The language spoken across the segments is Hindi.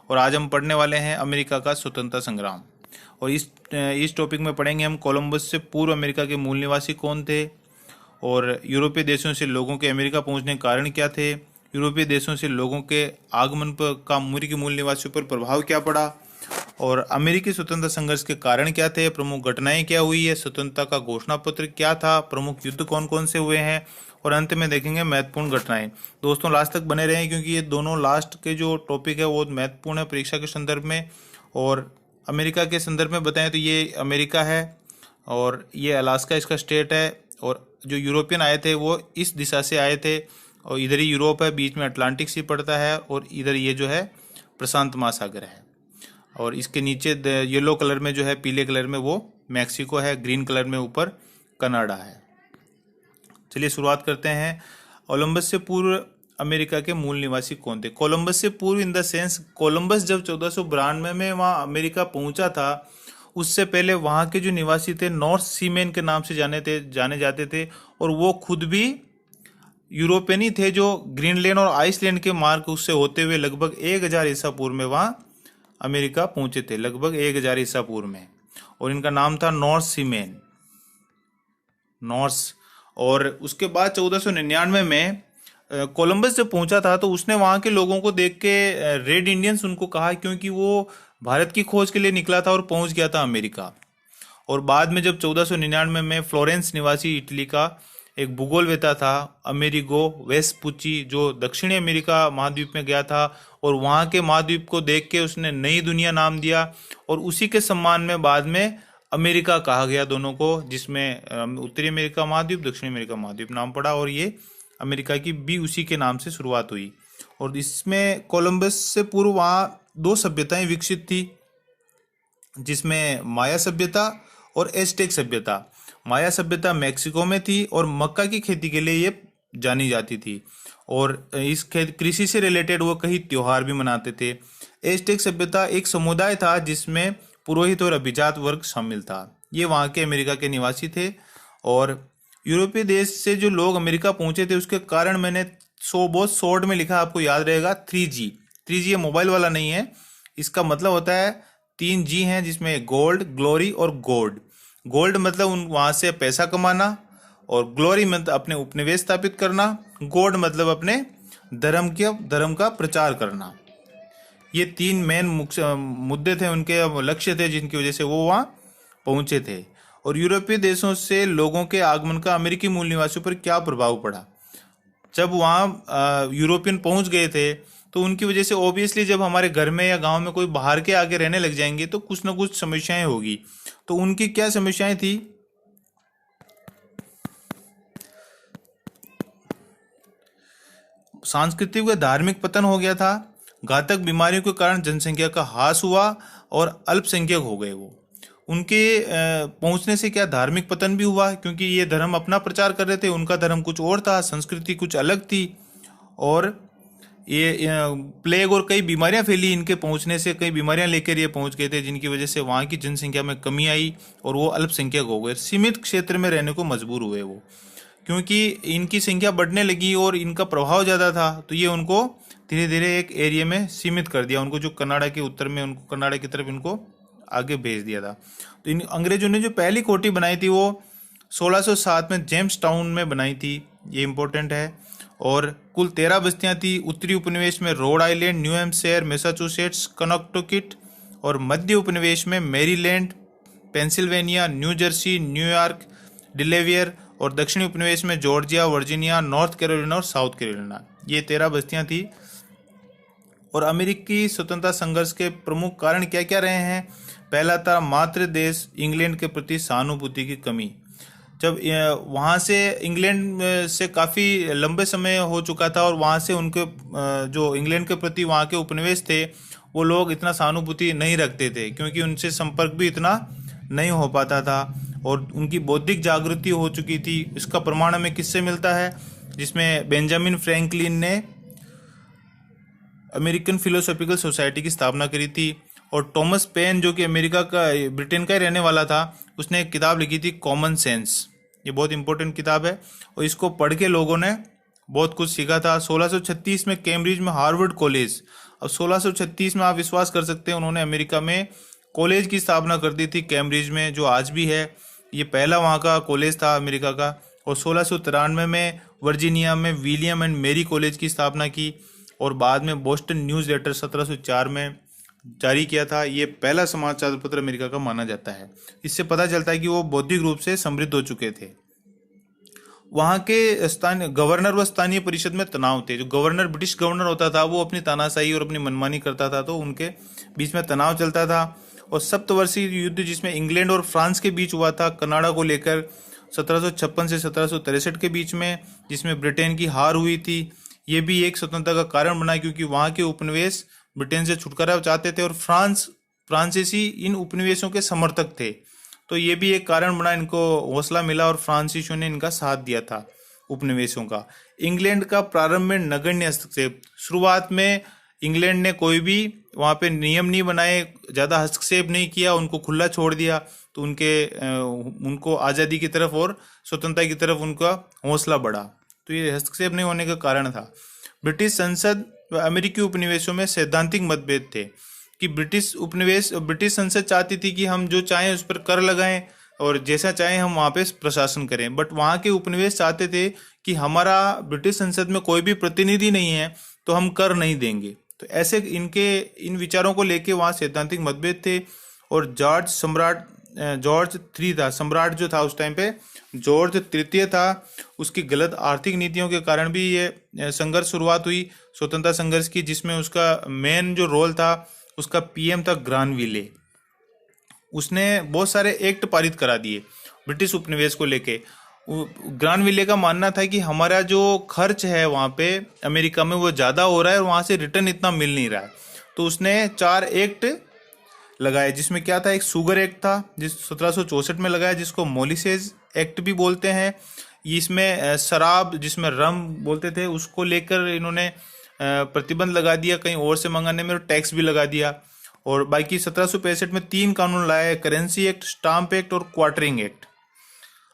और आज हम पढ़ने वाले हैं अमेरिका का स्वतंत्रता संग्राम। और इस टॉपिक में पढ़ेंगे हम कोलंबस से पूर्व अमेरिका के मूल निवासी कौन थे, और यूरोपीय देशों से लोगों के अमेरिका पहुंचने के कारण क्या थे, यूरोपीय देशों से लोगों के आगमन पर का अमेरिकी मूल निवासियों पर प्रभाव क्या पड़ा, और अमेरिकी स्वतंत्रता संघर्ष के कारण क्या थे, प्रमुख घटनाएं क्या हुई है, स्वतंत्रता का घोषणा पत्र क्या था, प्रमुख युद्ध कौन कौन से हुए हैं, और अंत में देखेंगे महत्वपूर्ण घटनाएं। दोस्तों लास्ट तक बने रहें क्योंकि ये दोनों लास्ट के जो टॉपिक है वो महत्वपूर्ण है परीक्षा के संदर्भ में। और अमेरिका के संदर्भ में बताएं तो ये अमेरिका है और ये अलास्का इसका स्टेट है, और जो यूरोपियन आए थे वो इस दिशा से आए थे, और इधर ही यूरोप है, बीच में अटलांटिक सी पड़ता है, और इधर ये जो है प्रशांत महासागर है, और इसके नीचे येलो कलर में जो है, पीले कलर में वो मैक्सिको है, ग्रीन कलर में ऊपर कनाडा है। चलिए शुरुआत करते हैं। कोलंबस से पूर्व अमेरिका के मूल निवासी कौन थे? कोलंबस से पूर्व इन द सेंस, कोलंबस जब 1492 में वहाँ अमेरिका पहुंचा था, उससे पहले वहाँ के जो निवासी थे नॉर्थ सीमेन के नाम से जाने जाते थे, और वो खुद भी यूरोपियन ही थे जो ग्रीनलैंड और आइसलैंड के मार्ग उससे होते हुए लगभग 1000 ईसा पूर्व में वहाँ अमेरिका पहुंचे थे, लगभग 1000 ईसा पूर्व में, और इनका नाम था नॉर्थ सीमेन, नॉर्स। और उसके बाद 1499 में कोलंबस जब पहुंचा था तो उसने वहां के लोगों को देख के रेड इंडियंस उनको कहा, क्योंकि वो भारत की खोज के लिए निकला था और पहुंच गया था अमेरिका। और बाद में जब 1499 में फ्लोरेंस निवासी इटली का एक भूगोलवेता था अमेरिगो वेस्पुची, जो दक्षिणी अमेरिका महाद्वीप में गया था, और वहाँ के महाद्वीप को देख के उसने नई दुनिया नाम दिया, और उसी के सम्मान में बाद में अमेरिका कहा गया दोनों को, जिसमें उत्तरी अमेरिका महाद्वीप, दक्षिणी अमेरिका महाद्वीप नाम पड़ा, और ये अमेरिका की भी उसी के नाम से शुरुआत हुई। और इसमें कोलंबस से पूर्व वहाँ 2 सभ्यताएं विकसित थी, जिसमें माया सभ्यता और एज़टेक सभ्यता। माया सभ्यता मैक्सिको में थी और मक्का की खेती के लिए ये जानी जाती थी, और इस कृषि से रिलेटेड वो कई त्योहार भी मनाते थे। एज़टेक सभ्यता एक समुदाय था जिसमें पुरोहित और अभिजात वर्ग शामिल था। ये वहाँ के अमेरिका के निवासी थे, और यूरोपीय देश से जो लोग अमेरिका पहुंचे थे उसके कारण मैंने बहुत शॉर्ट में लिखा, आपको याद रहेगा 3G। 3G ये मोबाइल वाला नहीं है, इसका मतलब होता है 3G हैं, जिसमें गोल्ड, ग्लोरी और गोड। गोल्ड मतलब वहाँ से पैसा कमाना, और ग्लोरी मतलब अपने उपनिवेश स्थापित करना, गोड मतलब अपने धर्म का प्रचार करना। ये 3 मेन मुद्दे थे, उनके लक्ष्य थे, जिनकी वजह से वो वहाँ पहुंचे थे। और यूरोपीय देशों से लोगों के आगमन का अमेरिकी मूल निवासियों पर क्या प्रभाव पड़ा? जब वहाँ यूरोपियन पहुंच गए थे तो उनकी वजह से ऑब्वियसली जब हमारे घर में या गांव में कोई बाहर के आके रहने लग जाएंगे तो कुछ ना कुछ समस्याएं होगी। तो उनकी क्या समस्याएं थी? सांस्कृतिक व धार्मिक पतन हो गया था, घातक बीमारियों के कारण जनसंख्या का ह्रास हुआ, और अल्पसंख्यक हो गए वो। उनके पहुंचने से क्या धार्मिक पतन भी हुआ, क्योंकि ये धर्म अपना प्रचार कर रहे थे, उनका धर्म कुछ और था, संस्कृति कुछ अलग थी, और ये प्लेग और कई बीमारियां फैली इनके पहुंचने से। कई बीमारियां लेकर ये पहुंच गए थे, जिनकी वजह से वहाँ की जनसंख्या में कमी आई और वो अल्पसंख्यक हो गए, सीमित क्षेत्र में रहने को मजबूर हुए वो, क्योंकि इनकी संख्या बढ़ने लगी और इनका प्रभाव ज़्यादा था। तो ये उनको धीरे धीरे एक एरिया में सीमित कर दिया, उनको जो कनाडा के उत्तर में, उनको कनाडा की तरफ इनको आगे भेज दिया था। तो इन अंग्रेजों ने जो पहली कोठी बनाई थी वो 1607 में जेम्स टाउन में बनाई थी, ये इंपॉर्टेंट है। और कुल 13 बस्तियां थी। उत्तरी उपनिवेश में Rhode Island, New Hampshire, Massachusetts, Connecticut, और मध्य उपनिवेश में Maryland, Pennsylvania, New Jersey, New York, Delaware, और दक्षिणी उपनिवेश में जॉर्जिया, वर्जीनिया, नॉर्थ कैरोलिना और साउथ कैरोलिना। ये 13 बस्तियां थी। और अमेरिकी स्वतंत्रता संघर्ष के प्रमुख कारण क्या क्या रहे हैं? पहला था मातृ देश इंग्लैंड के प्रति सहानुभूति की कमी। जब वहाँ से इंग्लैंड से काफ़ी लंबे समय हो चुका था, और वहाँ से उनके जो इंग्लैंड के प्रति वहाँ के उपनिवेश थे वो लोग इतना सहानुभूति नहीं रखते थे, क्योंकि उनसे संपर्क भी इतना नहीं हो पाता था, और उनकी बौद्धिक जागृति हो चुकी थी। इसका प्रमाण हमें किससे मिलता है? जिसमें बेंजामिन फ्रैंकलिन ने अमेरिकन फिलोसॉफिकल सोसाइटी की स्थापना करी थी, और टॉमस पेन जो कि अमेरिका का, ब्रिटेन का ही रहने वाला था, उसने एक किताब लिखी थी कॉमन सेंस। ये बहुत इंपॉर्टेंट किताब है, और इसको पढ़ के लोगों ने बहुत कुछ सीखा था। 1636 में कैम्ब्रिज में हार्वर्ड कॉलेज अब 1636 में आप विश्वास कर सकते हैं उन्होंने अमेरिका में कॉलेज की स्थापना कर दी थी, कैम्ब्रिज में, जो आज भी है। ये पहला वहाँ का कॉलेज था अमेरिका का। और 1693 में वर्जीनिया में विलियम एंड मेरी कॉलेज की स्थापना की। और बाद में बोस्टन न्यूज़ लेटर 1704 में जारी किया था। ये पहला समाचार पत्र अमेरिका का माना जाता है। इससे पता चलता है कि वो बौद्धिक रूप से समृद्ध हो चुके थे। वहाँ के स्थानीय गवर्नर व स्थानीय परिषद में तनाव थे। जो गवर्नर, ब्रिटिश गवर्नर होता था, वो अपनी तानाशाही और अपनी मनमानी करता था, तो उनके बीच में तनाव चलता था। और सप्तवर्षीय युद्ध जिसमें इंग्लैंड और फ्रांस के बीच हुआ था कनाडा को लेकर 1756 से 1763 के बीच में, जिसमें ब्रिटेन की हार हुई थी, ये भी एक स्वतंत्रता का कारण बना, क्योंकि वहाँ के उपनिवेश ब्रिटेन से छुटकारा चाहते थे और फ्रांसीसी इन उपनिवेशों के समर्थक थे। तो ये भी एक कारण बना, इनको हौसला मिला और फ्रांसीसियों ने इनका साथ दिया था उपनिवेशों का। इंग्लैंड का प्रारंभ में नगण्य हस्तक्षेप। शुरुआत में इंग्लैंड ने कोई भी वहाँ पे नियम नहीं बनाए, ज़्यादा हस्तक्षेप नहीं किया, उनको खुला छोड़ दिया। तो उनको आज़ादी की तरफ और स्वतंत्रता की तरफ उनका हौसला बढ़ा। तो ये हस्तक्षेप नहीं होने का कारण था। ब्रिटिश संसद व अमेरिकी उपनिवेशों में सैद्धांतिक मतभेद थे कि ब्रिटिश संसद चाहती थी कि हम जो चाहें उस पर कर लगाएं और जैसा चाहें हम वहाँ पे प्रशासन करें। बट वहाँ के उपनिवेश चाहते थे कि हमारा ब्रिटिश संसद में कोई भी प्रतिनिधि नहीं है, तो हम कर नहीं देंगे। तो ऐसे इन विचारों को लेके वहाँ सैद्धांतिक मतभेद थे। और जॉर्ज III था सम्राट, जो था उस टाइम पे जॉर्ज तृतीय था, उसकी गलत आर्थिक नीतियों के कारण भी ये संघर्ष शुरुआत हुई, स्वतंत्रता संघर्ष की, जिसमें उसका मेन जो रोल था, उसका PM था ग्रानविले। उसने बहुत सारे एक्ट पारित करा दिए ब्रिटिश उपनिवेश को लेके। ग्रानविले का मानना था कि हमारा जो खर्च है वहाँ पे अमेरिका में वो ज़्यादा हो रहा है और वहाँ से रिटर्न इतना मिल नहीं रहा है। तो उसने 4 एक्ट लगाए, जिसमें क्या था, एक शुगर एक्ट था जिस 1764 में लगाया, जिसको मोलिसेज एक्ट भी बोलते हैं। इसमें शराब, जिसमें रम बोलते थे, उसको लेकर इन्होंने प्रतिबंध लगा दिया कहीं और से मंगाने में, और टैक्स भी लगा दिया। और बाकी 1765 में 3 कानून लाए, करेंसी एक्ट, स्टाम्प एक्ट और क्वार्टरिंग एक्ट।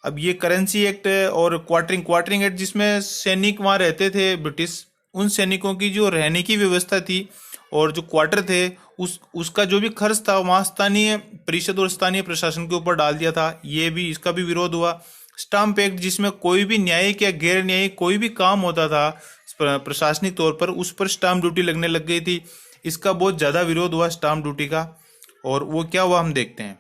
अब ये करेंसी एक्ट और क्वार्टरिंग एक्ट, जिसमें सैनिक वहाँ रहते थे ब्रिटिश, उन सैनिकों की जो रहने की व्यवस्था थी और जो क्वार्टर थे, उसका जो भी खर्च था वहाँ स्थानीय परिषद और स्थानीय प्रशासन के ऊपर डाल दिया था। ये भी, इसका भी विरोध हुआ। स्टाम्प एक्ट, जिसमें कोई भी न्यायिक या गैर न्यायिक कोई भी काम होता था प्रशासनिक तौर पर, उस पर स्टाम्प ड्यूटी लगने लग गई थी। इसका बहुत ज़्यादा विरोध हुआ स्टाम्प ड्यूटी का। और वो क्या हुआ हम देखते हैं।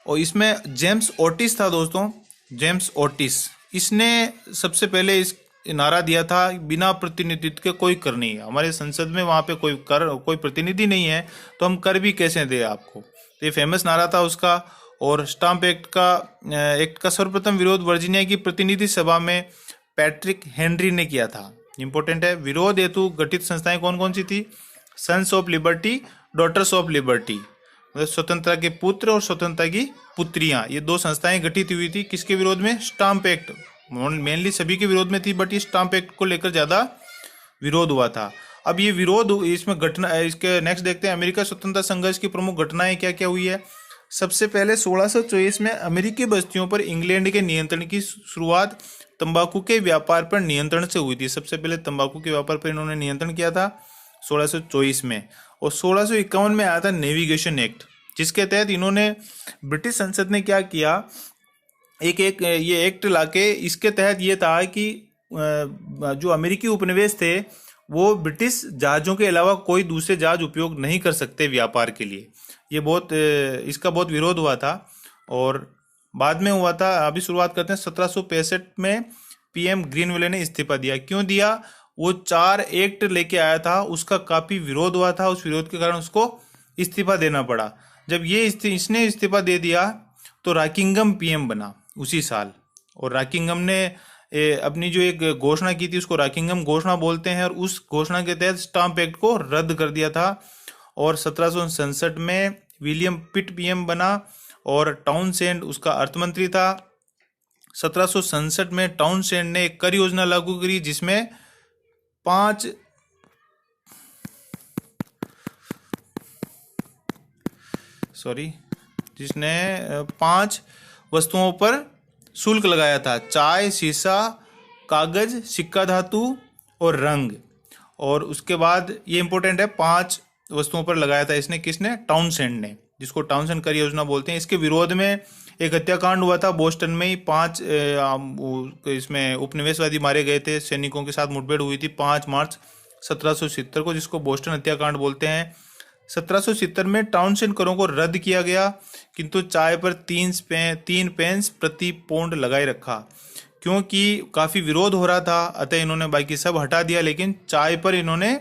और इसमें जेम्स ओटिस था दोस्तों, जेम्स ओटिस, इसने सबसे पहले इस नारा दिया था, बिना प्रतिनिधित्व के कोई कर नहीं है। हमारे संसद में वहाँ पे कोई प्रतिनिधि नहीं है, तो हम कर भी कैसे दें आपको। तो ये फेमस नारा था उसका। और स्टाम्प एक्ट का सर्वप्रथम विरोध वर्जीनिया की प्रतिनिधि सभा में पैट्रिक हेनरी ने किया था। इंपॉर्टेंट है, विरोध हेतु गठित संस्थाएं कौन कौन सी थी? Sons of liberty, daughters of liberty, मतलब स्वतंत्रता के पुत्र और स्वतंत्रता की पुत्रियां, ये 2 संस्थाएं गठित हुई थी। किसके विरोध में? Stamp act. मेनली सभी के विरोध में थी, बट ये स्टाम्प एक्ट को लेकर ज्यादा विरोध हुआ था। अब ये विरोध, इसमें घटना, इसके नेक्स्ट देखते हैं अमेरिका स्वतंत्रता संघर्ष की प्रमुख घटनाएं क्या क्या हुई है। सबसे पहले 1624 में अमेरिकी बस्तियों पर इंग्लैंड के नियंत्रण की शुरुआत तंबाकू के व्यापार पर नियंत्रण से हुई थी। सबसे पहले तंबाकू के व्यापार पर इन्होंने नियंत्रण किया था 1624 में। और 1651 में आया था नेविगेशन एक्ट, जिसके तहत इन्होंने, ब्रिटिश संसद ने क्या किया, ये एक्ट लाके, इसके तहत ये था कि जो अमेरिकी उपनिवेश थे वो ब्रिटिश जहाज़ों के अलावा कोई दूसरे जहाज उपयोग नहीं कर सकते व्यापार के लिए। इसका बहुत विरोध हुआ था। और बाद में हुआ था, अभी शुरुआत करते हैं 1765 में PM ग्रीनविले ने इस्तीफा दिया। क्यों दिया? वो 4 एक्ट लेके आया था, उसका काफ़ी विरोध हुआ था, उस विरोध के कारण उसको इस्तीफा देना पड़ा। जब इसने इस्तीफा दे दिया तो रॉकिंघम PM बना उसी साल। और रॉकिंघम ने अपनी जो एक घोषणा की थी उसको रॉकिंघम घोषणा बोलते हैं, और उस घोषणा के तहत स्टाम्प एक्ट को रद्द कर दिया था। और 1767 में विलियम पिट PM बना और टाउनसेंड उसका अर्थमंत्री था। 1767 में टाउनसेंड ने एक कर योजना लागू करी, जिसमें 5 वस्तुओं पर शुल्क लगाया था: चाय, शीशा, कागज, सिक्का धातु और रंग। और उसके बाद ये इंपॉर्टेंट है, 5 वस्तुओं पर लगाया था इसने, किसने? टाउनसेंड ने, जिसको टाउनसेंड कर योजना बोलते हैं। इसके विरोध में एक हत्याकांड हुआ था बोस्टन में ही, 5 इसमें उपनिवेशवादी मारे गए थे, सैनिकों के साथ मुठभेड़ हुई थी 5 मार्च 1770 को, जिसको बोस्टन हत्याकांड बोलते हैं। 1770 में टाउनसेंड करों को रद्द किया गया, किंतु चाय पर 3 पेंस प्रति पौंड लगाए रखा, क्योंकि काफी विरोध हो रहा था, अतः इन्होंने बाकी सब हटा दिया, लेकिन चाय पर इन्होंने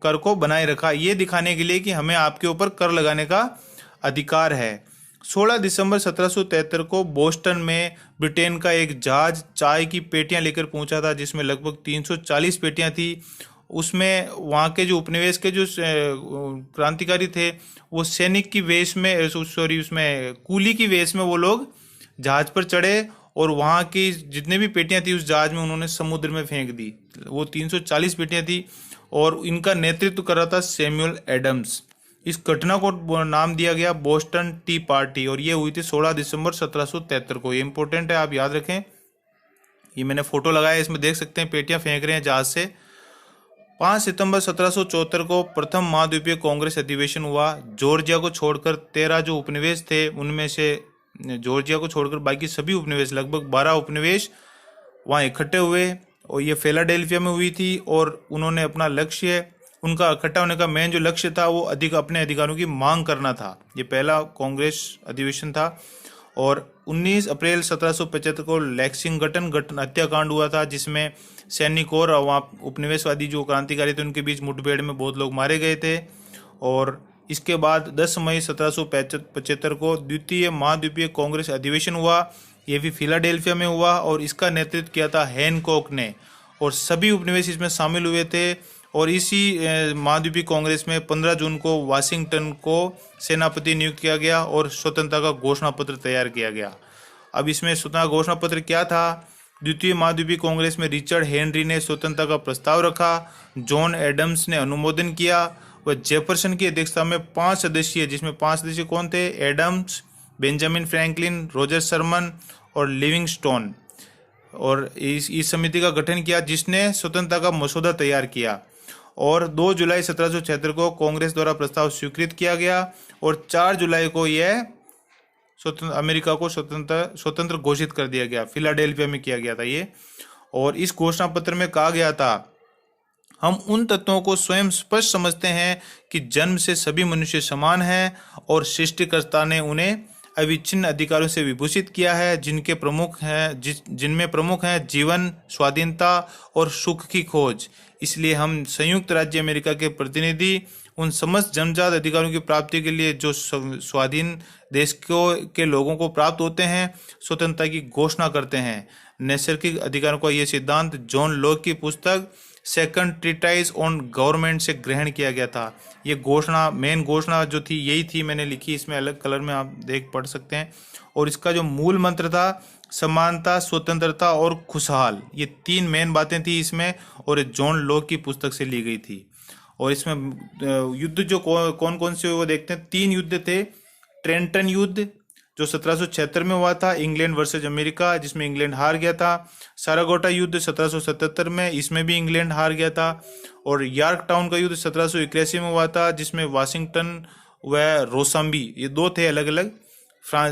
कर को बनाए रखा, ये दिखाने के लिए कि हमें आपके ऊपर कर लगाने का अधिकार है। 16 दिसंबर 1773 को बोस्टन में ब्रिटेन का एक जहाज चाय की पेटियां लेकर पहुंचा था, जिसमें लगभग 340 पेटियां थी। उसमें वहाँ के जो उपनिवेश के जो क्रांतिकारी थे, वो सैनिक की वेश में, सॉरी, उसमें कूली की वेश में वो लोग जहाज पर चढ़े और वहाँ की जितने भी पेटियां थी उस जहाज में उन्होंने समुद्र में फेंक दी। वो 340 पेटियां थी और इनका नेतृत्व कर रहा था सैमुअल एडम्स। इस घटना को नाम दिया गया बोस्टन टी पार्टी, और ये हुई थी 16 दिसंबर 1773 को। ये इंपॉर्टेंट है, आप याद रखें। ये मैंने फोटो लगाया, इसमें देख सकते हैं पेटियां फेंक रहे हैं जहाज से। 5 सितंबर 1774 को प्रथम महाद्वीपीय कांग्रेस अधिवेशन हुआ। जॉर्जिया को छोड़कर 13 जो उपनिवेश थे, उनमें से जॉर्जिया को छोड़कर बाकी सभी उपनिवेश, लगभग 12 उपनिवेश वहाँ इकट्ठे हुए, और ये फिलाडेल्फिया में हुई थी। और उन्होंने अपना लक्ष्य, उनका इकट्ठा होने का मेन जो लक्ष्य था वो अपने अधिकारों की मांग करना था। ये पहला कांग्रेस अधिवेशन था। और 19 अप्रैल 1775 को लेक्सिंगटन हत्याकांड हुआ था, जिसमें सैनिक और वहाँ उपनिवेशवादी जो क्रांतिकारी थे उनके बीच मुठभेड़ में बहुत लोग मारे गए थे। और इसके बाद 10 मई 1775 को द्वितीय महाद्वीपीय कांग्रेस अधिवेशन हुआ। ये भी फिलाडेल्फिया में हुआ और इसका नेतृत्व किया था हैनकॉक ने, और सभी उपनिवेश इसमें शामिल हुए थे। और इसी महाद्वीपीय कांग्रेस में 15 जून को वाशिंगटन को सेनापति नियुक्त किया गया और स्वतंत्रता का घोषणा पत्र तैयार किया गया। अब इसमें स्वतंत्रता घोषणा पत्र क्या था? द्वितीय महाद्वीपीय कांग्रेस में रिचर्ड हेनरी ने स्वतंत्रता का प्रस्ताव रखा, जॉन एडम्स ने अनुमोदन किया, व जेफरसन की अध्यक्षता में 5 सदस्यीय, जिसमें 5 सदस्य कौन थे? Adams, Benjamin Franklin, Roger Sherman और लिविंगस्टोन, और इस समिति का गठन किया, जिसने स्वतंत्रता का मसौदा तैयार किया। और 2 जुलाई 1776 को कांग्रेस द्वारा प्रस्ताव स्वीकृत किया गया, और 4 जुलाई को यह अमेरिका को स्वतंत्र घोषित कर दिया गया। फिलाडेल्फिया में किया गया था ये। और इस घोषणा पत्र में कहा गया था, हम उन तत्वों को स्वयं स्पष्ट समझते हैं कि जन्म से सभी मनुष्य समान हैं और सृष्टिकर्ता ने उन्हें अविच्छिन्न अधिकारों से विभूषित किया है, जिनमें प्रमुख हैं जीवन, स्वाधीनता और सुख की खोज। इसलिए हम संयुक्त राज्य अमेरिका के प्रतिनिधि उन समस्त जन्मजात अधिकारों की प्राप्ति के लिए जो स्वाधीन देश के लोगों को प्राप्त होते हैं, स्वतंत्रता की घोषणा करते हैं। नैसर्गिक अधिकारों का ये सिद्धांत जॉन लॉक की पुस्तक सेकंड ट्रीटाइज ऑन गवर्नमेंट से ग्रहण किया गया था। ये घोषणा, मेन घोषणा जो थी यही थी, मैंने लिखी, इसमें अलग कलर में आप पढ़ सकते हैं। और इसका जो मूल मंत्र था, समानता, स्वतंत्रता और खुशहाल, ये 3 मेन बातें थी इसमें, और ये जॉन लॉक की पुस्तक से ली गई थी। और इसमें युद्ध जो कौन कौन से वो देखते हैं, 3 युद्ध थे। ट्रेंटन युद्ध जो 1776 में हुआ था, इंग्लैंड वर्सेज अमेरिका, जिसमें इंग्लैंड हार गया था। सारागोटा युद्ध 1777 में, इसमें भी इंग्लैंड हार गया था। और यॉर्क टाउन का युद्ध 1781 में हुआ था, जिसमें वाशिंगटन व रोसाम्बी, ये 2 थे अलग अलग।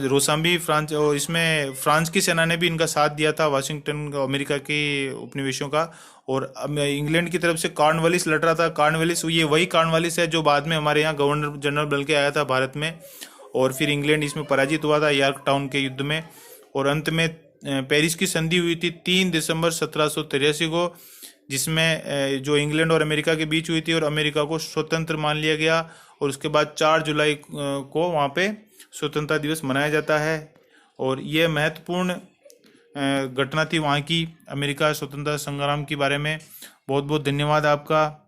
रोसाम्बी फ्रांस, और इसमें फ्रांस की सेना ने भी इनका साथ दिया था, वाशिंगटन अमेरिका के उपनिवेशों का। और इंग्लैंड की तरफ से कॉर्नवालिस लड़ रहा था। कॉर्नवालिस, ये वही कॉर्नवालिस है जो बाद में हमारे यहाँ गवर्नर जनरल बन के आया था भारत में। और फिर इंग्लैंड इसमें पराजित हुआ था यॉर्क टाउन के युद्ध में। और अंत में पेरिस की संधि हुई थी 3 दिसंबर 1783 को, जिसमें जो इंग्लैंड और अमेरिका के बीच हुई थी, और अमेरिका को स्वतंत्र मान लिया गया। और उसके बाद 4 जुलाई को वहाँ पे स्वतंत्रता दिवस मनाया जाता है। और ये महत्वपूर्ण घटना थी वहाँ की, अमेरिका स्वतंत्रता संग्राम के बारे में। बहुत बहुत धन्यवाद आपका।